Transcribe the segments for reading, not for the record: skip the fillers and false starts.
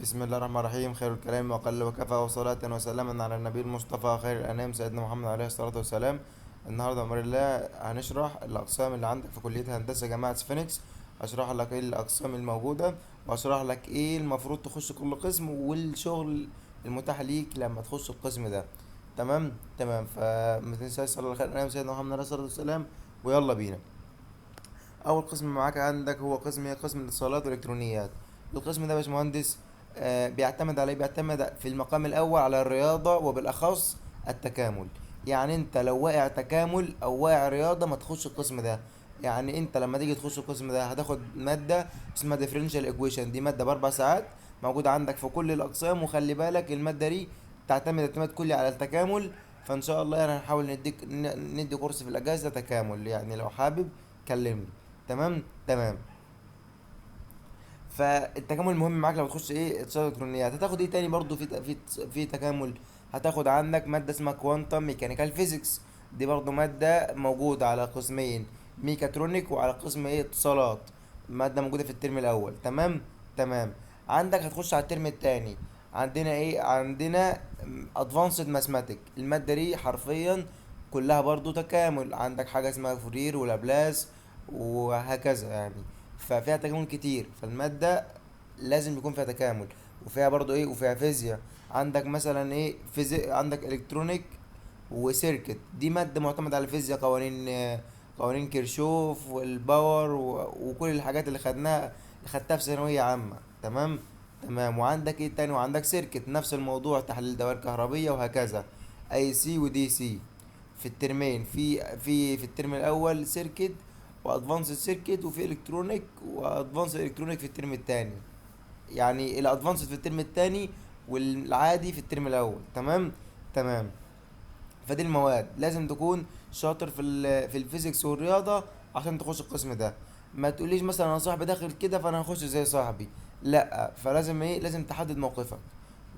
بسم الله الرحمن الرحيم. خير الكلام وقل وكفى، وصلاة وسلاما على النبي المصطفى خير الأنام سيدنا محمد عليه الصلاة والسلام. النهاردة بأمر الله هنشرح الأقسام اللي عندك في كلية هندسة جامعة فينيكس. هشرح لك ايه الأقسام الموجودة، وهشرح لك ايه المفروض تخش كل قسم، والشغل المتاح ليك لما تخش القسم ده. تمام. فما تنساش صلى الله عليه الأنام سيدنا محمد عليه الصلاة والسلام. ويلا بينا. اول قسم معاك عندك هو قسم الاتصالات والالكترونيات. القسم ده يا باشمهندس بيعتمد على بيعتمد في المقام الاول على الرياضه، وبالاخص التكامل. يعني انت لو واقع تكامل او واقع رياضه ما تخش القسم ده. يعني انت لما تيجي تخش القسم ده هتاخد ماده اسمها ديفرنشال ايكويشن. دي ماده ب4 ساعات موجوده عندك في كل الاقسام، وخلي بالك الماده دي تعتمد اعتماد كلي على التكامل. فان شاء الله يعني هنحاول ندي كورس في الاجازه تكامل، يعني لو حابب كلمني. تمام. فالتكامل المهم معاك لما تخش ايه اتصال الكترونيات. هتاخد ايه تاني برضو في تكامل؟ هتاخد عندك ماده اسمها كوانتم ميكانيكال فيزيكس. دي برضو ماده موجوده على قسمين، ميكاترونيك وعلى قسم ايه اتصالات. ماده موجوده في الترم الاول. تمام. عندك هتخش على الترم التاني. عندنا ادفانسد ماثماتيك. الماده دي حرفيا كلها برضو تكامل. عندك حاجه اسمها فورير ولابلاس وهكذا يعني. ففيها تكامل كتير، فالمادة لازم يكون فيها تكامل. وفيها برضو ايه، وفيها فيزياء. عندك مثلا ايه عندك الكترونيك وسيركت. دي مادة معتمدة على الفيزياء، قوانين كيرشوف والباور وكل الحاجات اللي خدتها في ثانوية عامة. تمام. وعندك ايه تاني؟ وعندك سيركت نفس الموضوع، تحليل دوائر كهربية وهكذا. اي سي ودي سي في الترمين. في الترم الاول سيركت وادفانس سيركت، وفي الكترونيك وادفانس الكترونيك في الترم الثاني. يعني الادفانس في الترم الثاني والعادي في الترم الاول. تمام. فدي المواد لازم تكون شاطر في الفيزيكس والرياضه عشان تخش القسم ده. ما تقوليش مثلا انا صاحبي داخل كده فانا هخش زي صاحبي. لا، فلازم ايه، لازم تحدد موقفك،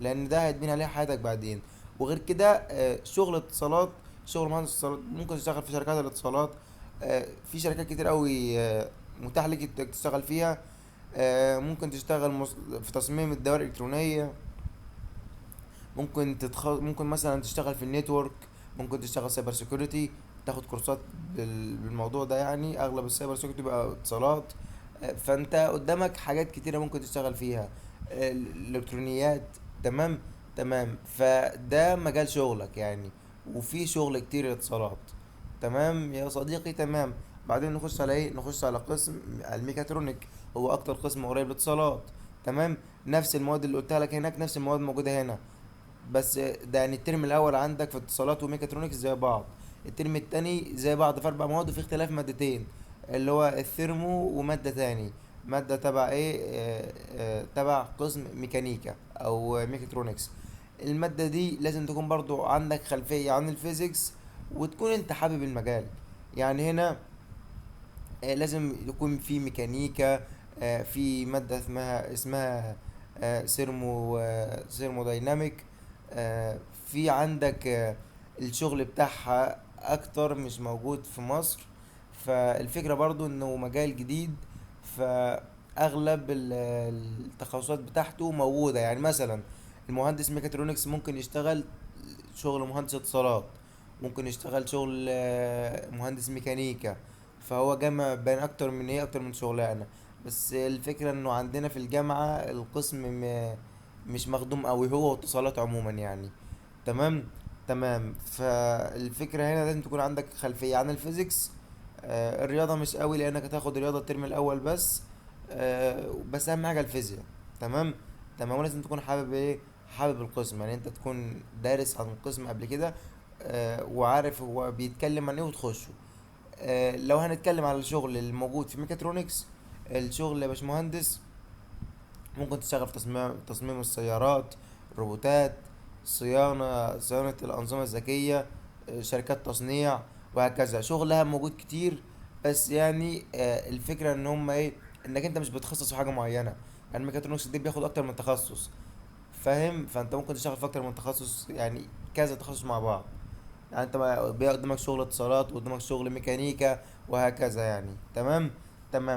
لان ده هيتبني عليه حياتك بعدين. وغير كده شغل اتصالات، شغل مهندس اتصالات ممكن تشتغل في شركات الاتصالات. في شركات كتير قوي متاح لك إنك تشتغل فيها. ممكن تشتغل في تصميم الدوائر الالكترونيه. ممكن مثلا تشتغل في النيتورك. ممكن تشتغل سايبر سيكوريتي، تاخد كورسات بالموضوع ده. يعني اغلب السايبر سيكوريتي بقى اتصالات. فانت قدامك حاجات كتيرة ممكن تشتغل فيها. الالكترونيات. تمام فده مجال شغلك يعني. وفي شغل كتير اتصالات. تمام يا صديقي. تمام. بعدين نخش على ايه؟ نخش على قسم الميكاترونيك. هو اكتر قسم قريب للاتصالات. تمام. نفس المواد اللي قلتها لك هناك نفس المواد موجودة هنا. بس ده يعني الترم الاول عندك في اتصالات وميكاترونكس زي بعض. الترم التاني زي بعض في 4 مواد، وفي اختلاف مادتين، اللي هو الثيرمو ومادة تاني. مادة تبع ايه تبع قسم ميكانيكا او ميكاترونكس. المادة دي لازم تكون برضو عندك خلفية عن الفيزيكس، وتكون انت حابب المجال. يعني هنا لازم يكون في ميكانيكا. في مادة اسمها سيرمو دايناميك. في عندك الشغل بتاعها اكتر مش موجود في مصر. فالفكرة برضو انه مجال جديد، فاغلب التخصصات بتاعته موجودة. يعني مثلا المهندس ميكاترونكس ممكن يشتغل شغل مهندس اتصالات، ممكن يشتغل شغل مهندس ميكانيكا. فهو جمع بين اكتر من شغلانه. بس الفكره انه عندنا في الجامعه القسم مش مخدوم قوي، هو واتصالات عموما يعني. تمام فالفكره هنا لازم تكون عندك خلفيه عن الفيزيكس. الرياضه مش قوي لانك هتاخد رياضه الترم الاول بس. بس اهم حاجه الفيزياء. تمام ولازم تكون حابب ايه، حابب القسم. يعني انت تكون دارس عن القسم قبل كده وعارف هو بيتكلم عن ايه وتخشه. لو هنتكلم على الشغل الموجود في ميكاترونكس، الشغل يا باشمهندس ممكن تشتغل في تصميم السيارات، روبوتات، صيانة الأنظمة الذكية، شركات تصنيع وهكذا. شغلها موجود كتير. بس يعني الفكرة ان هم ايه، انك انت مش بتخصص في حاجة معينة. يعني ميكاترونكس دي بياخد اكتر من تخصص، فاهم؟ فانت ممكن تشتغل في اكتر من تخصص، يعني كذا تخصص مع بعض. يعني انت قدامك شغل اتصالات وقدامك شغل ميكانيكا وهكذا يعني. تمام.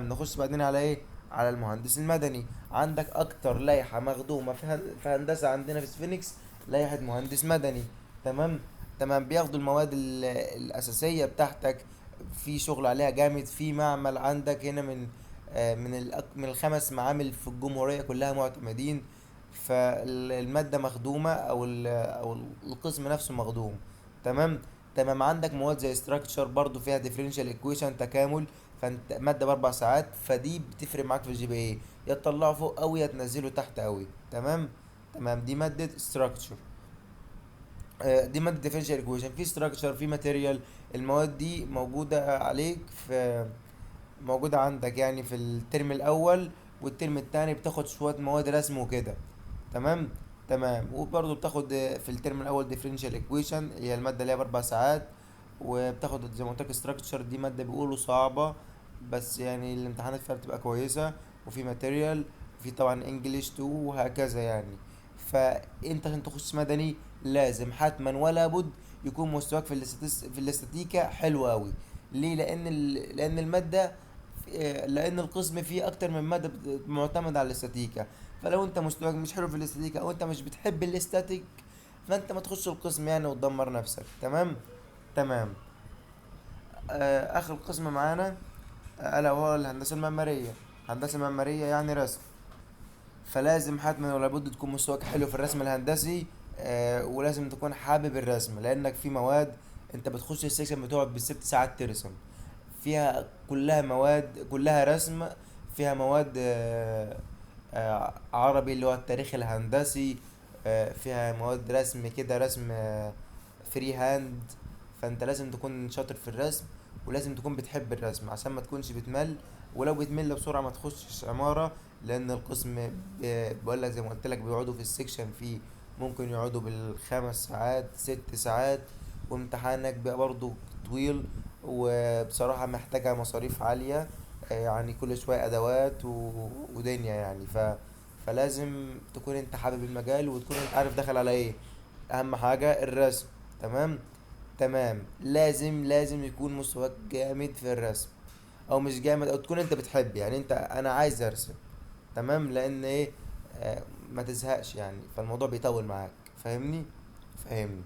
نخش بعدين على ايه، على المهندس المدني. عندك اكتر لائحة مخدومة في هندسة عندنا في سفينكس لائحة مهندس مدني. تمام. تمام، بياخدوا المواد الأساسية بتاعتك، في شغل عليها جامد. في معمل عندك هنا من الخمس معامل في الجمهورية كلها معتمدين. فالمادة مخدومة أو القسم نفسه مخدوم. تمام. تمام، عندك مواد زي structure برضو فيها differential equation تكامل، فانت مادة ب4 ساعات، فدي بتفرق معاك في الجي بي اي، يا تطلعه فوق أوي يا تنزله تحت أوي. تمام. تمام، دي مادة structure. دي مادة differential equation. في structure، في material. المواد دي موجودة عليك موجودة عندك يعني في الترم الأول والترم التاني، بتاخد شوية مواد رسم وكده. تمام. تمام، وبرضه بتاخد في الترم الأول differential equation، هي المادة اللي هي ب4 ساعات. وبتاخد زي ما قلت لك structure، دي مادة بيقولوا صعبة بس يعني الامتحانات فيها بتبقى كويسة. وفي material، وفي طبعا English 2 وهكذا يعني. فانت عشان تخش مدني لازم حتما ولا بد يكون مستواك في الاستاتيكا حلو قوي. ليه؟ لان الماده لان القسم فيه اكتر من ماده معتمد على الاستاتيكا. فلو انت مستواك مش حلو في الاستاتيكا او انت مش بتحب الاستاتيك، فانت ما تخش القسم يعني وتدمر نفسك. تمام. تمام. اخر قسم معانا الا وهو الهندسه المعماريه. هندسه معماريه يعني رسم. فلازم حتما ولا بد تكون مستواك حلو في الرسم الهندسي. ولازم تكون حابب الرسم، لانك في مواد انت بتخش السكشن بتقعد بال6 ساعات ترسم فيها، كلها مواد كلها رسم. فيها مواد عربي اللي هو التاريخ الهندسي. فيها مواد رسم كده، رسم فري هاند. فانت لازم تكون شاطر في الرسم، ولازم تكون بتحب الرسم عشان ما تكونش بتمل. ولو بتمل بسرعة ما تخشش عمارة، لان القسم بقول لك زي ما قلت لك بيقعدوا في السكشن فيه ممكن يقعدوا بال5 ساعات 6 ساعات. وامتحانك بقى برضو طويل، وبصراحة محتاجة مصاريف عالية. يعني كل شوية أدوات ودنيا يعني فلازم تكون انت حابب المجال وتكون انت عارف داخل على ايه. أهم حاجة الرسم. تمام. تمام، لازم يكون مستواك جامد في الرسم، او مش جامد، او تكون انت بتحب يعني انا عايز ارسم. تمام، لان ايه؟ ما تزهقش يعني، فالموضوع بيطول معاك. فاهمني؟ فاهمني.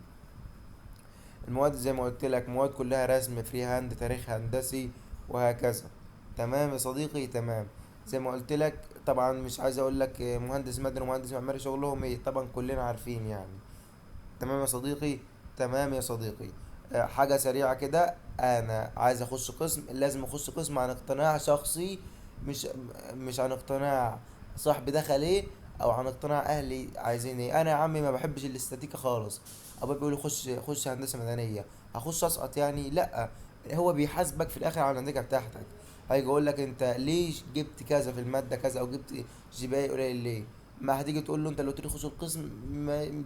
المواد زي ما قلت لك مواد كلها رسم فري هاند تاريخ هندسي وهكذا. تمام يا صديقي. تمام. زي ما قلت لك طبعا مش عايز اقول لك مهندس مدني ومهندس معماري شغلهم ايه، طبعا كلنا عارفين يعني. تمام يا صديقي. تمام يا صديقي. حاجة سريعة كده، انا عايز اخش قسم، لازم اخش قسم عن اقتناع شخصي. مش مش عن اقتناع صاحبي دخل ايه، او عن اقتناع اهلي عايزين ايه. انا يا عمي ما بحبش الاستاتيكا خالص. ابوي بيقول لي خش هندسة مدنية. هخش اسقط يعني؟ لا. هو بيحاسبك في الاخر على النتيجة بتاعتك. هيجي يقول لك انت ليه جبت كذا في المادة كذا، او جبت جي بي اي قليل ليه. ما هتيجي تقول له انت لو قلت لي خش القسم،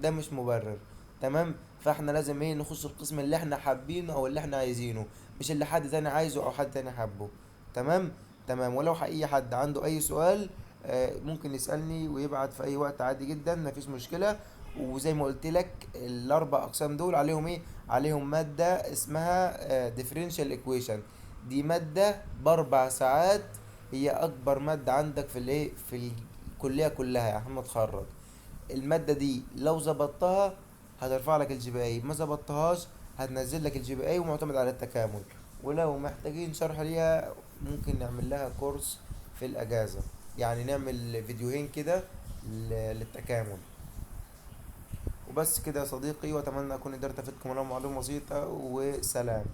ده مش مبرر. تمام. فاحنا لازم ايه نخش القسم اللي احنا حابينه او اللي احنا عايزينه، مش اللي حد تاني عايزه او حد تاني حابه. تمام. تمام، ولو اي حد عنده اي سؤال ممكن يسألني ويبعت في اي وقت عادي جدا، مفيش مشكلة. وزي ما قلت لك الاربع اقسام دول عليهم ايه؟ عليهم مادة اسمها differential equation. دي مادة ب4 ساعات، هي اكبر مادة عندك في الايه في الكلية كلها يا محمد خرج. المادة دي لو ظبطتها هترفع لك الجي بي اي، ما ظبطتهاش هتنزل لك الجي بي اي، ومعتمد على التكامل. ولو محتاجين شرح ليها ممكن نعمل لها كورس في الاجازة، يعني نعمل فيديوهين كده للتكامل. وبس كده يا صديقي، واتمنى اكون قدرت افيدكم ولو معلومة بسيطة، وسلام.